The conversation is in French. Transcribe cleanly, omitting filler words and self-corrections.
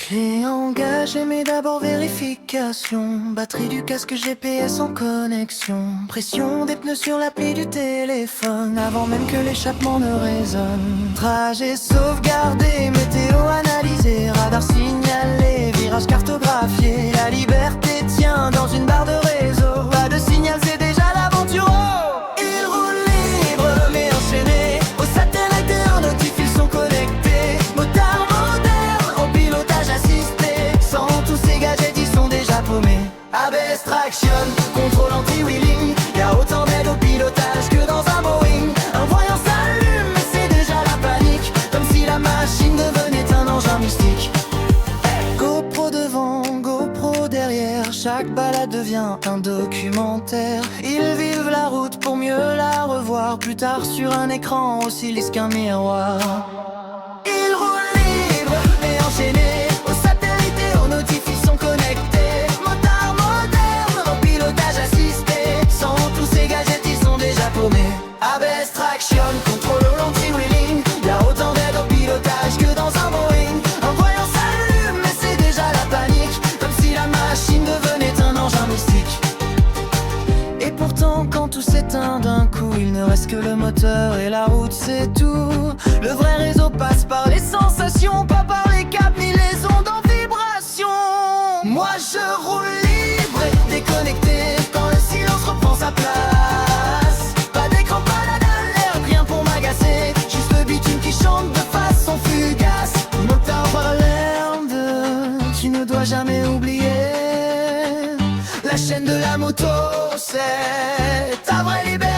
Clé engagée mais d'abord vérification. Batterie du casque GPS en connexion. Pression des pneus sur l'appli du téléphone avant même que l'échappement ne résonne. Trajet sauvegardé, météo analysé, radar signalé, virage cartographié. La liberté tient dans une barre de réseau. Pas de signal, c'est déjà l'aventure. Oh, il roule libre mais enchaîné. Au satellite et aux notifs, ils sont connectés. Motard moderne en pilotage assisté. Sans tous ces gadgets, ils sont déjà paumés. ABS traction, contrôle anti-wheeling. Y'a autant d'aide au pilotage que dans un Boeing. Un voyant s'allume mais c'est déjà la panique. Comme si la machine devenait un engin mystique. GoPro devant, GoPro derrière. Chaque balade devient un documentaire. Ils vivent la route pour mieux la revoir plus tard sur un écran aussi lisse qu'un miroir. Ils roulent libre et enchaînés. Au satellite et aux notifs, ils sont connectés. Motard moderne en pilotage assisté. Sans tous ces gadgets, ils sont déjà paumés. ABS traction, contrôle anti-wheeling. Y'a autant d'aide au pilotage que dans un Boeing. Un voyant s'allume mais c'est déjà la panique. Comme si la machine devenait un engin mystique. Et pourtant quand tout s'éteint d'un coup, il ne reste que le moteur et la route, c'est tout. Le vrai réseau passe par les sensations, pas par les câbles ni les ondes en vibration. Moi je roule libre et déconnecté quand le silence reprend sa place. Pas d'écran, pas d'alerte, rien pour m'agacer. Juste le bitume qui chante de façon fugace. Moteur Barlande, tu ne dois jamais oublier. La chaîne de la moto, c'est ta vraie liberté.